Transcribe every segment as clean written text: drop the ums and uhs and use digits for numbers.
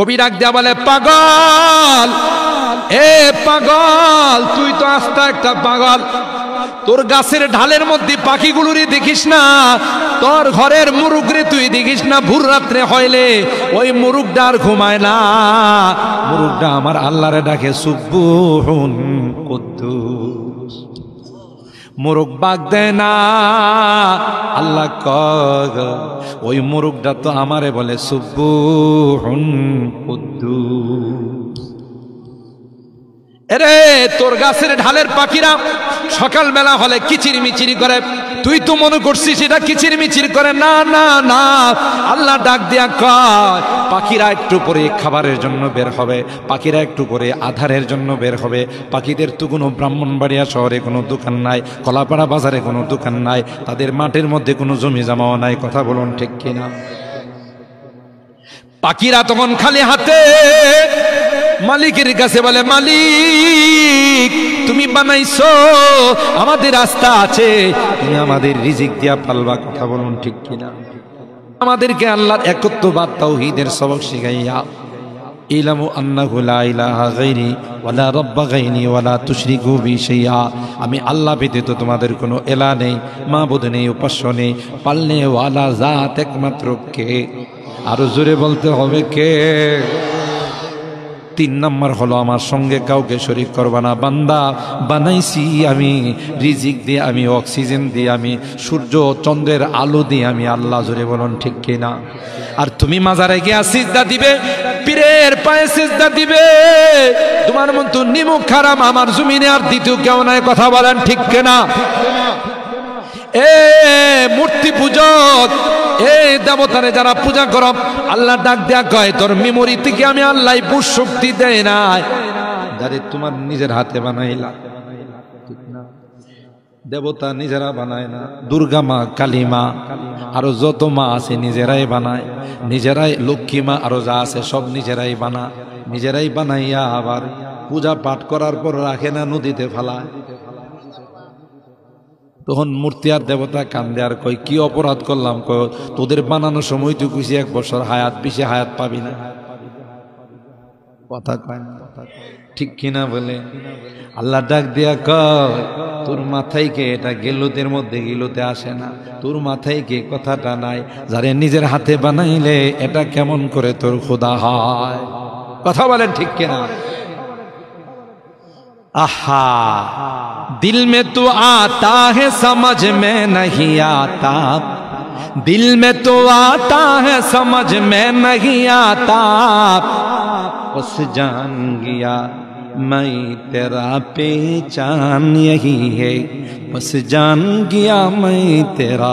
কবি ডাক দেয়া বলে, পাগল, এ পাগল, তুই তো আস্তা একটা পাগল। তোর গাছের ঢালের মধ্যে পাখিগুলোরই দেখিস না, তোর ঘরের মুরুগরে তুই দেখিস না। ভোর রাত্রে হইলে ওই মুরুগটা আর ঘুমায় না, মুরুগটা আমার আল্লাহরে ডাকে সুবহুন কুদ্দুস। মোরগ বাগ দেয় না, আল্লাহ কয় ওই মোরগটা তো আমারে বলে সুবহুন কুদ্দুস। এরে তোর গাছের ঢালের পাখিরা সকালবেলা হলে কিচির মিচিরি করে, তুই তো মনে করছিস এটা কিচির মিচির করে। না না না, আল্লাহ ডাক দিয়া কয় পাখিরা একটু পরে খাবারের জন্য বের হবে, পাখিরা একটু পরে আধারের জন্য বের হবে। পাখিদের তো কোনো ব্রাহ্মণবাড়িয়া শহরে কোনো দোকান নাই, কলাপাড়া বাজারে কোনো দোকান নাই, তাদের মাঠের মধ্যে কোনো জমি জমাও নাই। কথা বলুন ঠিক কিনা? পাখিরা তখন খালি হাতে মালিকের কাছে বলে, মালিক তুমি বানাইছো, আমাদের রাস্তা আছে, তুমি আমাদের রিজিক দিয়া পালবা। কথা বলুন ঠিক কিনা? আমাদেরকে আল্লাহর একত্ববাদ তাওহীদের সবক শিখাইয়া, ইলামু আন্নাহু লা ইলাহা গায়রি ওয়ালা রাব্বা গায়রি ওয়ালা তুশরিকু বি শাইআ। আমি আল্লাহ ব্যতীত তোমাদের কোনো ইলাহ নেই, মাবুদ নেই, উপাস্য নেই, পালনে ওয়ালা জাত একমাত্র কে। আরো জোরে বলতে হবে কে। 3 নম্বর হলো আমার সঙ্গে কাউকে শরীক করবা না। বান্দা বানাইছি আমি রিজিক দিয়ে, আমি অক্সিজেন দিয়ে, আমি সূর্য চন্দ্রের আলো দিয়ে, আমি আল্লাহ। জোরে বলুন ঠিক কিনা? আর তুমি মাজারে গিয়া সিজদা দিবে, পীরের পায়ে সিজদা দিবে, তোমার মতো নিমুখ খারাপ আমার জমিনে আর দ্বিতীয় কেউ নাই। কথা বলেন ঠিক কিনা? এ মূর্তি পূজক, এ দেবতারে যারা পূজা করো, আল্লাহ ডাক দেয়া কয় তোর মেমোরি থেকে আমি আল্লাহ পুষ শক্তি দেয় নাই, যারে তোমার নিজের হাতে বানাইলা। ঠিক না? দেবতা নিজেরা বানায় না, দুর্গা মা, কালী মা, আরো যত মা আছে নিজেরাই বানায়, নিজেরাই লক্ষ্মী মা আরো যা আছে সব নিজেরাই নিজেরাই বানাইয়া আবার পূজা পাঠ করার পর রাখে না, নদীতে ফেলায়। তখন মূর্তি আর দেবতা কান্দে আর কয় কি অপরাধ করলাম? কয় তোদের বানানোর সময় তুই কইছি 1 বছর হায়াত, বেশি হায়াত পাবি না। কথা কয় না? ঠিক কিনা বলে? আল্লাহ ডাক দিয়া কয় তোর মাথায় কে এটা গেলুতের মধ্যে গিলুতে আসে না, তোর মাথায় কে কথাটা নাই, যারে নিজের হাতে বানাইলে এটা কেমন করে তোর খোদা হয়? কথা বলেন ঠিক কিনা? आहा दिल में तो आता है समझ में नहीं आता, दिल में तो आता है समझ में नहीं आता, बस जान गया मैं तेरा पहचान यही है, बस जान गया मैं तेरा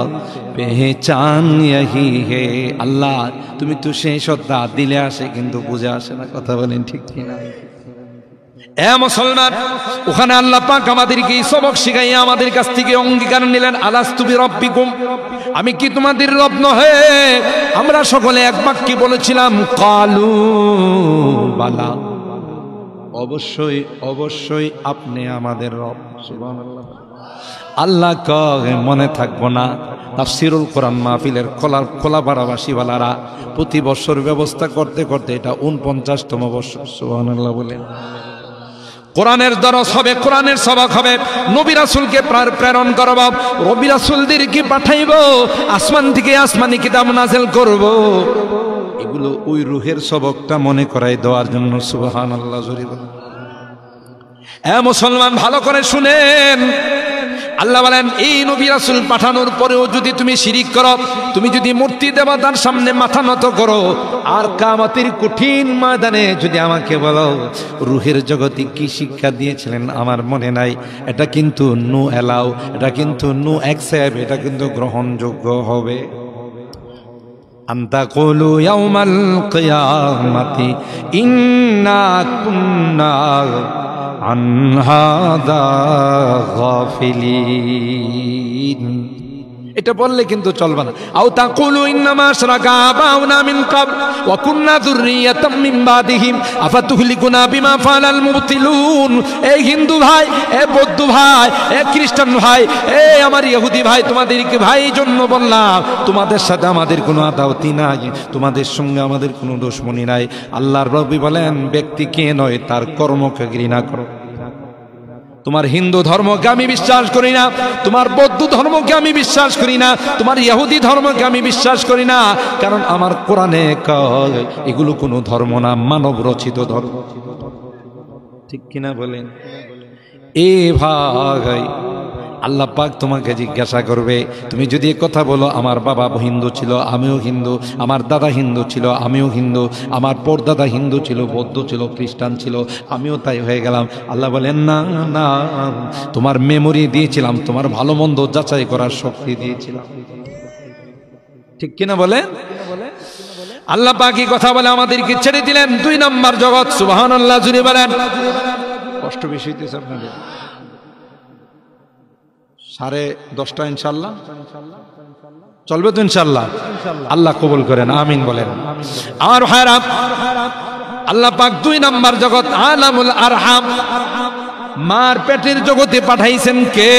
पहचान यही है। अल्लाह তুমি তো সেই সত্তা দিলে আসে কিন্তু বুঝে আসে না। কথা বলেন ঠিক কিনা? এ মুসলমান, ওখানে আল্লাহ পাক আমাদেরকে সবক শিখাইয়া আমাদের কাছ থেকে অঙ্গীকার নিলেন, আলাস্তু বিরাব্বিকুম, আমি কি তোমাদের রব নহে? আমরা সকলে এক বাক্যে বলেছিলাম কালু বালা, অবশ্যই অবশ্যই আপনি আমাদের রব। সুবহানাল্লাহ। আল্লাহ কয় মনে থাকবো না? তাফসীরুল কোরআন মাহফিলের খোলাপাড়াবাসী ওয়ালারা প্রতি বছর ব্যবস্থা করতে করতে এটা 49তম বছর। সুবহানাল্লাহ বলেন। কোরআনের দরস হবে, কোরআনের সবক হবে, নবী রাসূলকে প্রেরণ করব, নবী রাসূলদেরকে পাঠাইব, আসমান থেকে আসমানি কিতাব নাযিল করব, এগুলো ওই রূহের সবকটা মনে করাই দেওয়ার জন্য। সুবহানাল্লাহ। জোরে বলেন। এ মুসলমান ভালো করে শুনেন, আল্লাহ বলেন এই নবী রাসূল পাঠানোর পরেও যদি তুমি শিরিক করো, তুমি যদি মূর্তি দেবতার সামনে মাথা নত করো, আর কিয়ামতের কঠিন ময়দানে যদি আমাকে বলো রূহের জগতে কি শিক্ষা দিয়েছিলেন আমার মনে নাই, এটা কিন্তু নো অ্যালাউ, এটা কিন্তু নো অ্যাকসেপ্ট, এটা কিন্তু গ্রহণযোগ্য হবে। আনতাকুলু ইয়াউমাল কিয়ামাতি ইন্না কুন্না আন হাদা গাফিলিন। এটা বললে কিন্তু চলবে না। আও তাকুলু ইন্নামা আশরাকা আবাউনা মিন ক্বাব ওয়া কুননা যুররিয়াতাম মিন বাদিহিম আফাতুহলিকুনা বিমা ফাআলাল মুবতিলুন। এই হিন্দু ভাই, এ বৌদ্ধ ভাই, এ খ্রিস্টান ভাই, এ আমার ইহুদি ভাই, তোমাদেরকে ভাই জন্য বললাম, তোমাদের সাথে আমাদের কোনো আদাওয়াতি নাই, তোমাদের সঙ্গে আমাদের কোনো দুশমনি নাই। আল্লাহর নবী বলেন, ব্যক্তিকে নয় তার কর্মকে ঘৃণা করো। তোমার হিন্দু ধর্মকে আমি বিশ্বাস করি না, তোমার বৌদ্ধ ধর্মকে আমি বিশ্বাস করি না, তোমার ইহুদি ধর্মকে আমি বিশ্বাস করি না, কারণ আমার কোরআনে কয় এগুলো কোনো ধর্ম না, মানব রচিত ধর্ম। ঠিক কিনা বলেন? এ ভাই, আল্লাহ পাক তোমাকে জিজ্ঞাসা করবে, তুমি যদি কথা বলো আমার বাবা হিন্দু ছিল, আমিও হিন্দু, আমার দাদা হিন্দু ছিল, আমিও হিন্দু, আমার পরদাদা হিন্দু ছিল, বৌদ্ধ ছিল, খ্রিস্টান ছিল, আমিও তাই হয়ে গেলাম। আল্লাহ বলেন না না, তোমার মেমোরি দিয়েছিলাম, তোমার ভালো মন্দ যাচাই করার শক্তি দিয়েছিলাম। ঠিক কিনা বলে? আল্লাহ পাকই কথা বলে আমাদেরকে ছেড়ে দিলেন 2 নম্বর জগৎ। সুবহানাল্লাহ জুড়ে বলেন। কষ্ট বেশি হইতেছে আপনাদের? 10:30 ইনশাআল্লাহ চলবে তো ইনশাআল্লাহ? আল্লাহ কবুল করেন, আমিন বলেন। আমার ভাইরা, আল্লাহ পাক 2 নম্বর জগৎ আলামুল আরহাম, মার পেটের জগতে পাঠাইছেন কে?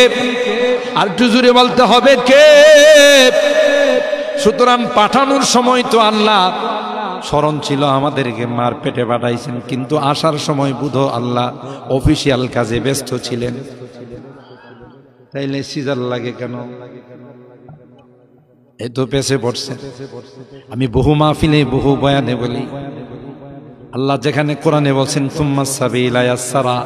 আর একটু জোরে বলতে হবে কে? সুতরাং পাঠানোর সময় তো আল্লাহ স্মরণ ছিল আমাদেরকে মার পেটে পাঠাইছেন, কিন্তু আসার সময় বুধ আল্লাহ অফিসিয়াল কাজে ব্যস্ত ছিলেন। তাইলে সিজার লাগে কেন? এই তো পেছে পড়ছে। আমি বহু মাহফিলে বহু বয়ানে বলি, আল্লাহ যেখানে কোরআনে বলছেন সুম্মাস সাবিলা ইয়াসসারা,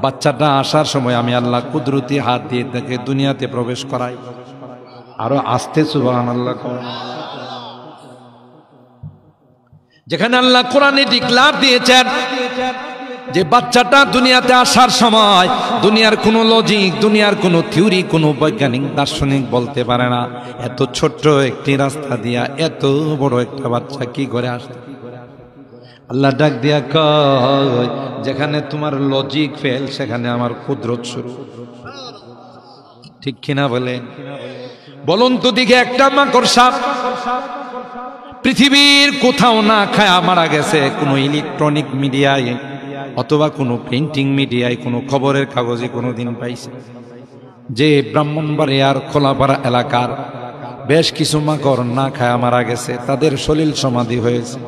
বাচ্চাটা আসার সময় আমি আল্লাহ কুদরতি হাত দিয়ে তাকে দুনিয়াতে প্রবেশ করাই। আরো আস্তে সুবহানাল্লাহ। যেখানে আল্লাহ কোরআনে ডিক্লার দিয়েছেন যে বাচ্চাটা দুনিয়াতে আসার সময় দুনিয়ার কোনো লজিক, দুনিয়ার কোনো থিওরি, কোনো বৈজ্ঞানিক দার্শনিক বলতে পারে না এত ছোট্ট একটি রাস্তা দিয়া এত বড় একটা বাচ্চা কি করে আসে। আল্লাহ ডাক দিয়া কয়, যেখানে তোমার লজিক ফেল সেখানে আমার কুদরত শুরু। ঠিক কিনা বলে? বলুন তো দিকে, একটা মাকড়সা পৃথিবীর কোথাও না খায়া মারা গেছে কোনো ইলেকট্রনিক মিডিয়ায় অথবা কোনো প্রিন্টিং মিডিয়ায়, কোনো খবরের কাগজে কোনোদিন পাইছে যে ব্রাহ্মণবাড়িয়ার খোলাপাড়া এলাকার বেশ কিছু মাকড় না খায়া মারা গেছে, তাদের সলিল সমাধি হয়েছে?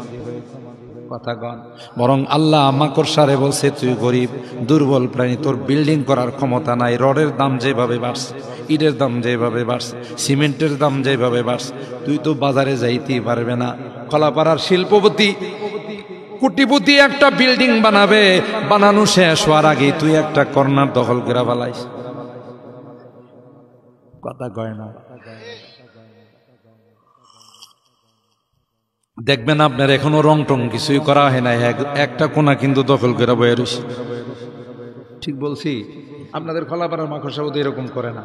কথা কন। বরং আল্লাহ মাকড়সারে বলছে, তুই গরিব দুর্বল প্রাণী, তোর বিল্ডিং করার ক্ষমতা নাই, রডের দাম যেভাবে বাড়ছে, ইটের দাম যেভাবে বাড়ছে, সিমেন্টের দাম যেভাবে বাড়ছে, তুই তো বাজারে যাইতেই পারবে না। খোলাপাড়ার শিল্পপতি কোটিপতি একটা বিল্ডিং বানাবে, বানানো শেষ হওয়ার আগে তুই একটা কর্নার দখল করে ফেলাইস। কথা কয় না? দেখবেন আপনার এখনো রং টং কিছুই করা হয় না, একটা কোনা কিন্তু দখল করে বয়ে রয়েছে। ঠিক বলছি? আপনাদের খোলাপাড়ার মাকড়সা বোধ এরকম করে না।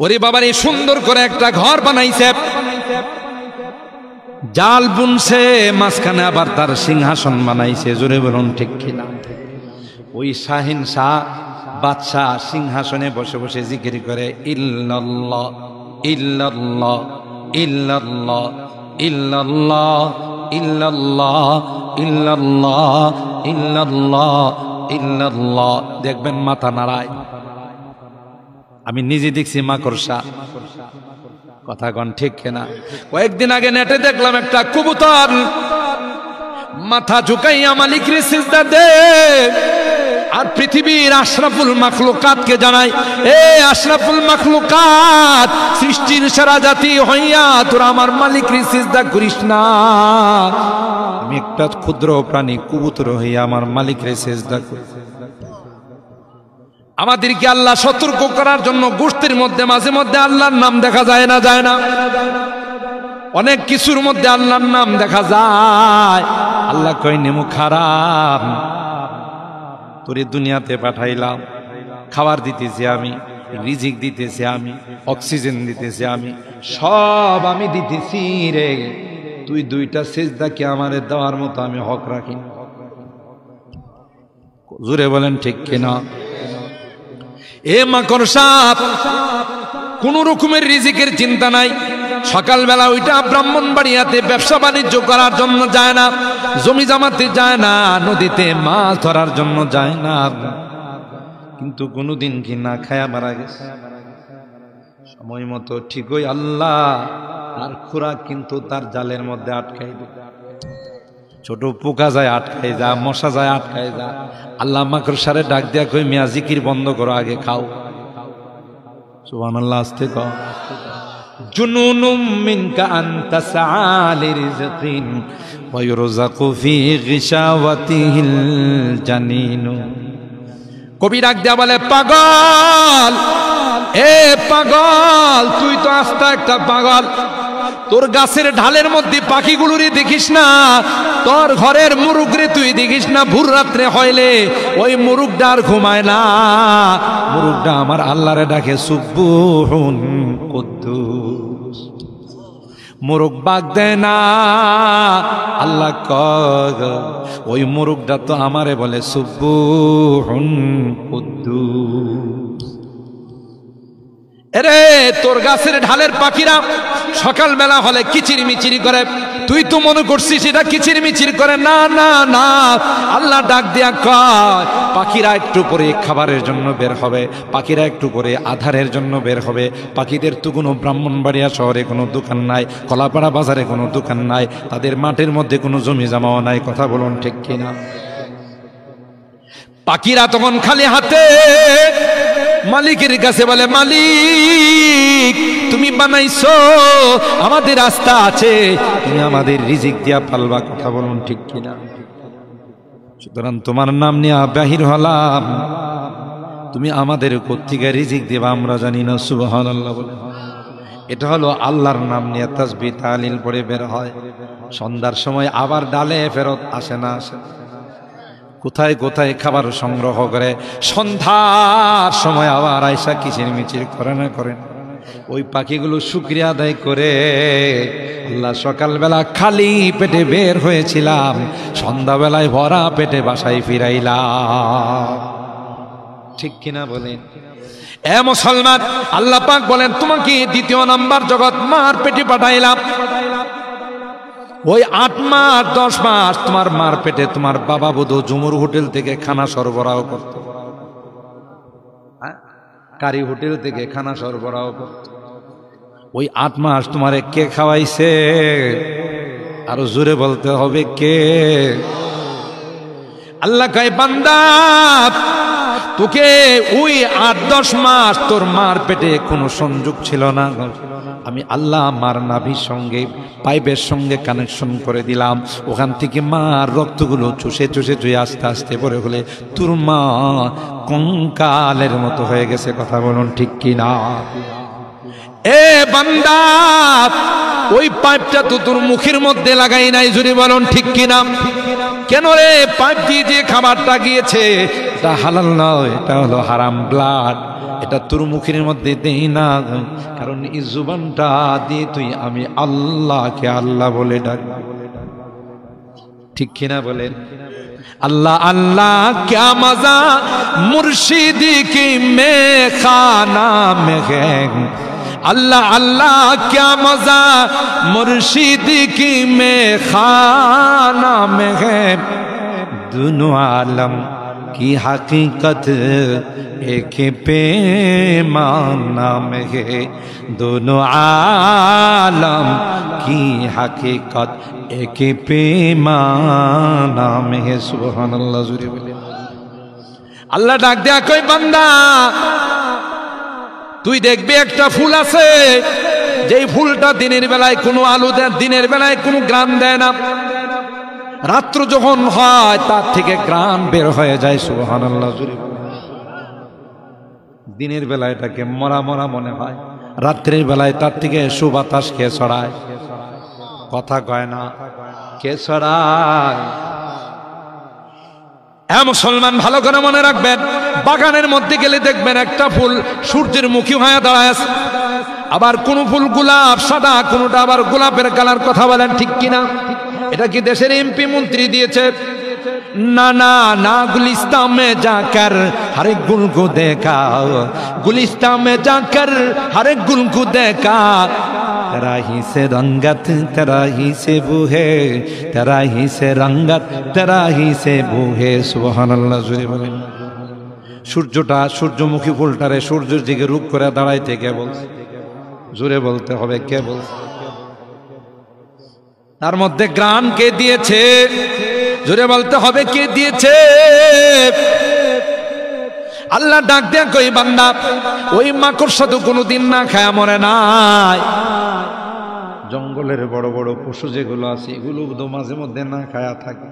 ওরে বাবার, এই সুন্দর করে একটা ঘর বানাইছে, জাল বুনছে, মাঝখানে আবার তার সিংহাসন বানাইছে। জোরে বলুন ঠিক কিনা? ওই শাহিন শাহ বাদশাহ সিংহাসনে বসে বসে জিকির করে, ইল্লাল্লাহ ইল্লাল্লাহ ইল্লাল্লাহ ইল্লাল্লাহ ইল্লাল্লাহ ইল্লাল্লাহ ইল্লাল্লাহ ইল্লাল্লাহ। দেখবেন মাথা নাড়ায়। আমি নিজে দেখছি মাকড়সা। কথা কন ঠিক কিনা? কয়েকদিন আগে নেটে দেখলাম একটা কবুতর মাথা ঝুঁকাইয়া মালিকের সিজদা দেয় আর পৃথিবীর আশরাফুল মাখলুকাতকে জানাই, এ আশরাফুল মাখলুকাত, সৃষ্টির সেরা জাতি হইয়া তোরা আমার মালিকের সিজদা করিস না? আমি একটা ক্ষুদ্র প্রাণী কবুতর হইয়া আমার মালিকের সিজদা করি। আমাদেরকে আল্লাহ সতর্ক করার জন্য গোষ্ঠীর মধ্যে মাঝে মধ্যে আল্লাহর নাম দেখা যায় না? যায় না? অনেক কিছুর মধ্যে আল্লাহর নাম দেখা যায়। আল্লাহ কয়, নেমু খারাপ, তোরে দুনিয়াতে পাঠাইলাম, খাবার দিতেছি আমি, রিজিক দিতেছি আমি, অক্সিজেন দিতেছি আমি, সব আমি দিতেছি রে, তুই 2টা সিজদা কি আমারে দেওয়ার মতো আমি হক রাখি? জোরে বলেন ঠিক কিনা? এ মাকড়সা, কোন রকমের রিজিকের চিন্তা নাই। সকালবেলা ওইটা ব্রাহ্মণবাড়িয়াতে ব্যবসা বাণিজ্য করার জন্য যায় না, জমি জামাতে যায় না, নদীতে মাছ ধরার জন্য যায় না, কিন্তু কোনোদিন কি না খায়া মারা গেছে সময় মতো। ঠিকই আল্লাহ আর খোরাক কিন্তু তার জালের মধ্যে আটকাই দেয়। ছোট পোকা যায় আটকাই যা, মশা যায় আটকাই যা। আল্লাহ মাকড়সারে ডাক দিয়া কই, মিয়া জিকির বন্ধ করো, আগে খাও। সুবহানাল্লাহ, আস্তে কও। জুনুনুম মিনকা আনতা সাআলি রিজকিন ওয়া ইউরযাকু ফি গিশাওয়াতিহিল জানিনু। কবি ডাক দিয়া বলে, পাগল, এ পাগল, তুই তো আস্তা একটা পাগল। তোর গাছের ঢালের মধ্যে পাখিগুলোরই দেখিস না, তোর ঘরের মুরুগরে তুই দেখিস না। ভোর রাত্রে হইলে ওই মুরুগটা আর ঘুমায় না, মুরুগটা আমার আল্লাহরে ডাকে সুবহুন কুদ্দুস। মুরুগ বাগ দেয় না, আল্লাহ কয় ওই মুরুগটা তো আমারে বলে সুবহুন কুদ্দুস। এরে তোর গাছের ঢালের পাখিরা সকালবেলা হলে কিচির মিচির করে, তুই তো মনে করছিস এটা কিচির মিচির করে। না না না, আল্লাহ ডাক দিয়া কয়, পাখিরা একটু পরে খাবারের জন্য বের হবে, পাখিরা একটু পরে আধারের জন্য বের হবে। পাখিদের তো কোনো ব্রাহ্মণবাড়িয়া শহরে কোনো দোকান নাই, কলাপাড়া বাজারে কোনো দোকান নাই, তাদের মাঠের মধ্যে কোনো জমি জমাও নাই। কথা বলুন ঠিক কিনা? পাখিরা তখন খালি হাতে মালিকের কাছে বলে, মালিক তুমি বানাইছো, আমাদের রাস্তা আছে, তুমি আমাদের রিজিক দিয়া পালবা। কথা বলুন ঠিক কিনা? সুতরাং তোমার নাম নিয়ে বাহির হলাম, তুমি আমাদের কোত্থেকে রিজিক দেবা আমরা জানি না। সুবহানাল্লাহ বলে। এটা হলো আল্লাহর নাম নিয়ে তাসবিহ তাহলিল পড়ে বের হয়। সন্ধ্যার সময় আবার ডালে ফেরত আসে না, আসে কোথায় কোথায় খাবার সংগ্রহ করে, সন্ধ্যার সময় আবার আয়সা কিচির মিচির করে না করেন। ওই পাখিগুলো শুকরিয়া আদায় করে, আল্লাহ সকালবেলা খালি পেটে বের হয়েছিলাম, সন্ধ্যাবেলায় ভরা পেটে বাসায় ফিরাইলাম। ঠিক কিনা বলেন? এ মুসলমান, আল্লাহ পাক বলেন, তোমাকে দ্বিতীয় নাম্বার জগৎ মার পেটে পাঠাইলাম। ওই 8 মাস 10 মাস তোমার মার পেটে তোমার বাবা বোধ জুমুর হোটেল থেকে খানা সরবরাহ করত, কারি হোটেল থেকে খানা সরবরাহ করত। ওই 8 মাস তোমারে কে খাওয়াইছে? আরো জোরে বলতে হবে, কে? আল্লাহ কয়, বান্দা তোকে ওই 8-10 মাস তোর মার পেটে কোনো সংযোগ ছিল না, আমি আল্লাহ মার নাভির সঙ্গে পাইপের সঙ্গে কানেকশন করে দিলাম। ওখান থেকে মার রক্তগুলো চুষে চুষে চুষে আস্তে আস্তে পরে হলে তোর মা কঙ্কালের মতো হয়ে গেছে। কথা বলুন ঠিক কিনা? এ বান্দা, ওই পাইপটা তো তোর মুখের মধ্যে লাগাই নাই, জোরে বলুন ঠিক কিনা? কেন রে? পাইপ দিয়ে যে খাবারটা গিয়েছে এটা হালাল নয়, এটা হলো হারাম ব্লাড, এটা তোর মুখের মধ্যে দেই না, কারণ এই জুবানটা দিয়ে তুই আমি আল্লাহকে আল্লাহ বলে ডাকবি। ঠিক কিনা বলেন? अल्लाह अल्लाह क्या मजा मुर्शिद की में खाना में है, अल्लाह अल्लाह क्या मजा मुर्शिद की में खाना में है। दोनों आलम की हकीकत एक पैमाना में है, दोनों आलम की हकीकत एक पैमाना में है। सुबहानल्लाह। जुरे बोले अल्लाह डाक दिया, कोई बंदा তুই দেখবি একটা ফুল আছে, যেই ফুলটা দিনের বেলায় কোনো আলো দেয়, দিনের বেলায় কোনো গ্রান দেয় না, রাত্র যখন হয় তার থেকে গ্রান বের হয়ে যায়। সুবহানাল্লাহ। জুরে দিনের বেলায় এটাকে মরা মরা মনে হয়, রাত্রের বেলায় তার থেকে সুবাতাস কে ছড়ায়? কথা কয় না, কে ছড়ায়? হ্যাঁ মুসলমান, ভালো করে মনে রাখবেন, বাগানের মধ্যে গেলে দেখবেন একটা ফুল সূর্যের মুখী হয়ে দাঁড়ায় আছে, আবার কোন ফুল গোলাপ সাদা, কোনটা আবার গোলাপের কালার। কথা বলেন ঠিক কিনা? এটা কি দেশের এমপি মন্ত্রী দিয়েছে? ना ना ना गुलिस्तान में जाकर हर एक गुल को देखा, गुलिस्तान में जाकर हर एक गुल को देखा, तेरा ही से रंगत तेरा ही से बू है, तेरा ही से रंगत तेरा ही से बू है। सुबहानाल्लाह। जुरे বলেন সূর্যটা সূর্যমুখী ফুলটারে সূর্যের দিকে রূপ করে দাঁড়াইতে কে বলছে? জোরে বলতে হবে কে বলছে? তার মধ্যে গ্রাম কে দিয়েছে? জোরে বলতে হবে কে দিয়েছে? আল্লাহ ডাক দেয়া কই বান্দা ওই মাকড়সা তো কোনোদিন না খায়া মরে নাই। জঙ্গলের বড় বড় পশু যেগুলো আছে এগুলো তো মাঝে মধ্যে না খায়া থাকে।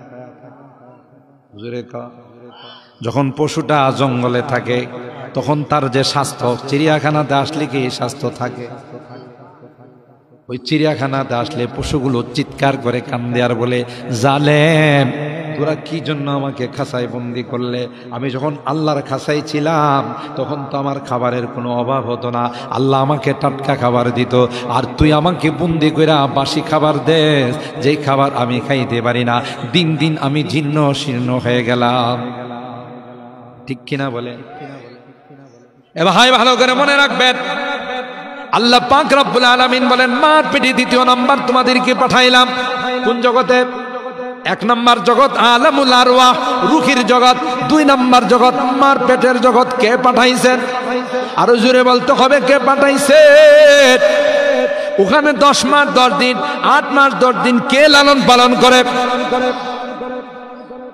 জোরে কা যখন পশুটা জঙ্গলে থাকে তখন তার যে স্বাস্থ্য, চিড়িয়াখানাতে আসলে কি স্বাস্থ্য থাকে? ওই চিড়িয়াখানাতে আসলে পশুগুলো চিৎকার করে কান্দে আর বলে, জালেম তোরা কি জন্য আমাকে খাঁচায় বন্দি করলে? আমি যখন আল্লাহর খাঁচায় ছিলাম তখন তো আমার খাবারের কোনো অভাব হতো না, আল্লাহ আমাকে টাটকা খাবার দিত, আর তুই আমাকে বন্দি করে বাসি খাবার দেস, যেই খাবার আমি খাইতে পারি না। দিন দিন আমি জীর্ণ শীর্ণ হয়ে গেলাম। ঠিক কিনা বলে? এ ভাই ভালো করে মনে রাখবেন, আল্লাহ পাক রব্বুল আলামিন বলেন মার পেটে দ্বিতীয় নাম্বার তোমাদেরকে পাঠাইলাম কোন জগতে? এক নাম্বার জগৎ আলামুল আরওয়াহ, রূহের জগৎ। দুই নাম্বার জগৎ মার পেটের জগৎ। কে পাঠাইছেন? আরো জোরে বলতে হবে কে পাঠাইছেন? ওখানে 10 মাস 10 দিন 8 মাস 10 দিন কে লালন পালন করে?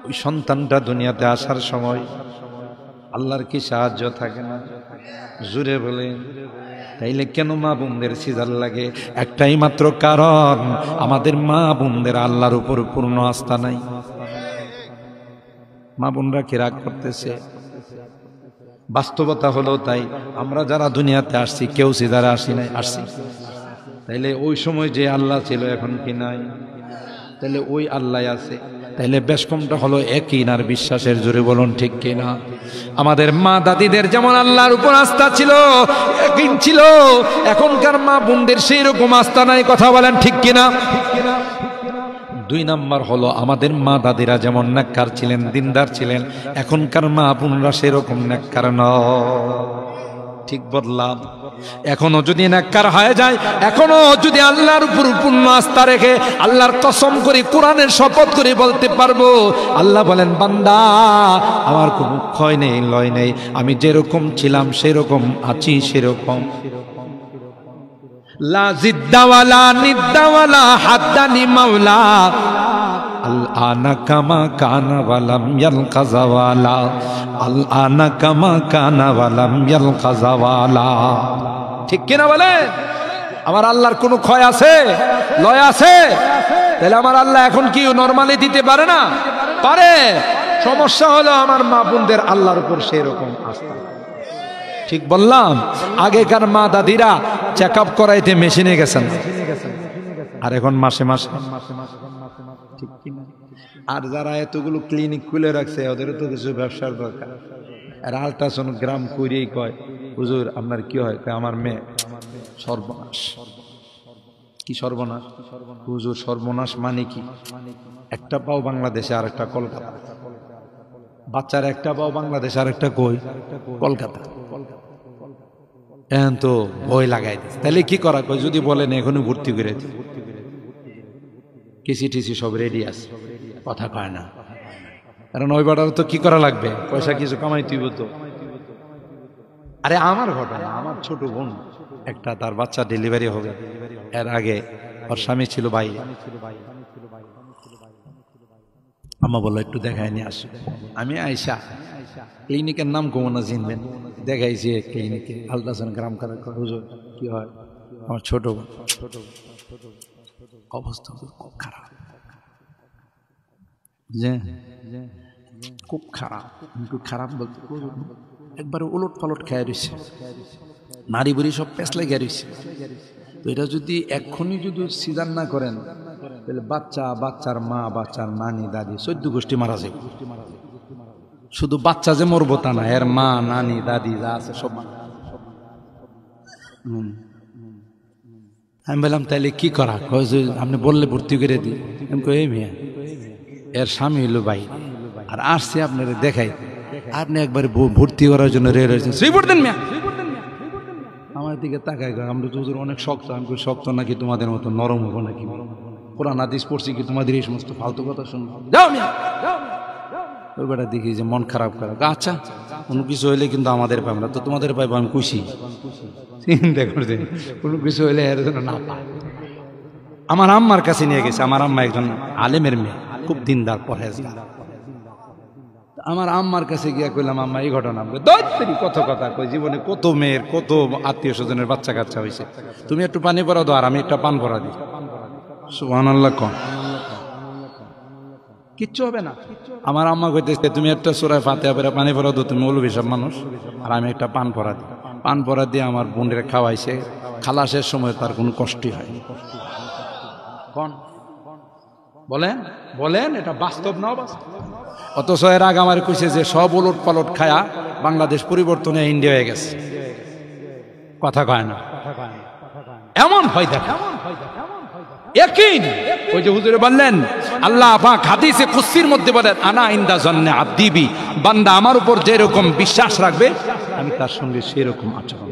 ওই সন্তানটা দুনিয়াতে আসার সময় আল্লাহর কি সাহায্য থাকে না? জোরে বলে। তাইলে কেন মা বোনদের সিজার লাগে? একটাই মাত্র কারণ, আমাদের মা বোনদের আল্লাহর উপর পূর্ণ আস্থা নাই। মা বোনরা কি রাগ করতেছে? বাস্তবতা হলো তাই। আমরা যারা দুনিয়াতে আসছি কেউ সিজারে আসি নাই, আসছি। তাইলে ওই সময় যে আল্লাহ ছিল এখন কি নাই? তাহলে ওই আল্লাহ আছে। তাইলে বেশ কমটা হলো একই নার বিশ্বাসের। জোরে বলুন ঠিক কিনা? আমাদের মা দাদিদের যেমন আল্লাহর উপর আস্থা ছিল, একই ছিল, এখনকার মা বোনদের সেই রকম আস্থা নাই। কথা বলেন ঠিক কিনা? দুই নাম্বার হলো আমাদের মা দাদিরা যেমন নেককার ছিলেন, দিনদার ছিলেন, এখনকার মা বোনরা সেরকম নেককার নয়। ঠিক বললাম? এখনো যদি নেককার হয়ে যায়, এখনো যদি আল্লাহর উপর পূর্ণ আস্থা রেখে আল্লাহর কসম করে কোরআনের শপথ করে বলতে পারবো, আল্লাহ বলেন বান্দা আমার কোনো ক্ষয় নেই লয় নেই, আমি যেরকম ছিলাম সেরকম আছি সেরকম। লা জিদ্দাওয়ালা নিদ্দাওয়ালা হাদ্দানি মাওলা আল আনা কামা কানা ওয়ালাম ইয়ালকাজাওয়ালা, আল আনা কামা কানা ওয়ালাম ইয়ালকাজাওয়ালা। ঠিক কিনা বলে? আমার আল্লাহর কোনো ক্ষয় আছে লয় আছে? তাহলে আমার আল্লাহ এখন কি নরমালি দিতে পারে না? পারে। সমস্যা হলো আমার মা বোনদের আল্লাহর উপর সেই রকম আস্থা। ঠিক বললাম? আগেকার মা দাদিরা চেক আপ করাইতে মেশিনে গেছেন, আর এখন মাসে মাসে। ঠিক কিনা? আর যারা এতগুলো ক্লিনিক খুলে রাখছে ওদেরও তো কিছু ব্যবসার দরকার। আর আল্ট্রাসোনোগ্রাম করিয়েই কয় হুজুর আপনার কি হয়? আমার মেয়ে সর্বনাশ। কি সর্বনাশ? হুজুর সর্বনাশ মানে কি? একটা পাও বাংলাদেশে আর একটা কলকাতা। বাচ্চার একটা পাও বাংলাদেশে আর একটা কই? কলকাতা। এখন তো ভয় লাগাই দিচ্ছে। তাহলে কি করা? কই যদি বলেন এখনই ভর্তি করে দিই, কিসি টিসি সব রেডি আছে, কথা কয় না। কারণ ওই বাটার তো কি করা লাগবে? পয়সা কিছু কামাই তুইব তো। আরে আমার ঘটনা, আমার ছোট বোন একটা, তার বাচ্চা ডেলিভারি হবে, এর আগে ওর স্বামী ছিল বাইরে। আম্মা বললো একটু দেখায় নিয়ে আসো। আমি আইসা ক্লিনিকের নাম কমনা চিনবেন, দেখাইছি ক্লিনিকে আল্ট্রাসোনোগ্রাম করা। হুজুর কি হয়? আমার ছোট বোন অবস্থা খুব খারাপ, যে খুব খারাপ। একটু খারাপ বলতে একবারে উলট পালট খেয়ে রয়েছে, নারী বুড়ি সব পেঁচলে গিয়ে রয়েছে। তো এটা যদি এক্ষুনি যদি সিজার না করেন তাহলে বাচ্চা, বাচ্চার মা, বাচ্চার নানি, দাদি 14 গোষ্ঠী মারা যাবে। শুধু বাচ্চা যে মরবো তা না, এর মা, নানি, দাদি যা আছে সব। আমি বললাম তাইলে কি করা? আপনি বললে ভর্তি করে দিই। আমি কই এই মেয়ে, এর স্বামী হইল বাইরে, আর আসছে আপনার দেখাই, আপনি একবারে ভর্তি করার জন্য রেল হয়েছেন, শ্রীপুর দেন মিয়া। আমার দিকে তাকাই, আমরা তো অনেক শক্ত। আমি শক্ত নাকি তোমাদের মতো নরম হবো নাকি? কোরআন হাদিস পড়ছি কি তোমাদের এই সমস্ত ফালতু কথা শুনবো? যাও মিয়া। ওই বেটা দেখি যে মন খারাপ করে, আচ্ছা কোনো কিছু হইলে কিন্তু আমাদের পাই, আমরা তো তোমাদের পাইবো, আমি খুশি। চিন্তা করছে কোনো কিছু হইলে এর জন্য না পায়। আমার আম্মার কাছে নিয়ে গেছে। আমার আম্মা একজন আলেমের মেয়ে, খুব দিনদার পরহেজগার। আমার আম্মার কাছে গিয়া কইলাম, আম্মা এই ঘটনা। কত কথা কই, জীবনে কত মেয়ের কত আত্মীয় স্বজনের বাচ্চা কাচ্চা হয়েছে, তুমি একটু পানি পরা দাও আর আমি একটা পান পরা দিই। সুবহানাল্লাহ কন, কিচ্ছু হবে না। আমার আম্মা কইতেছে, তুমি একটা সূরা ফাতিহা পড়ে পানি পরা দাও, তুমি মৌলবী সব মানুষ, আর আমি একটা পান পরা দিই। পান পরা দিয়ে আমার বোনের খাওয়াইছে। খালাসের সময় তার কোনো কষ্টই হয়নি। কোন বলেন বলেন, এটা বাস্তব না অবাস্তব? অথচ এর আগে আমার কইছে যে সব উলট পালট খায়া বাংলাদেশ পরিবর্তনে ইন্ডিয়া হয়ে গেছে। কথা কয় না, এমন হয় দেখা। ইয়াকিন, ওই যে হুজুরে বললেন, আল্লাহ পাক হাদিসে কুদসির মধ্যে বলেন, আনা ইনদা জন্নে আব্দি বি, বান্দা আমার উপর যেরকম বিশ্বাস রাখবে আমি তার সঙ্গে সেরকম আচরণ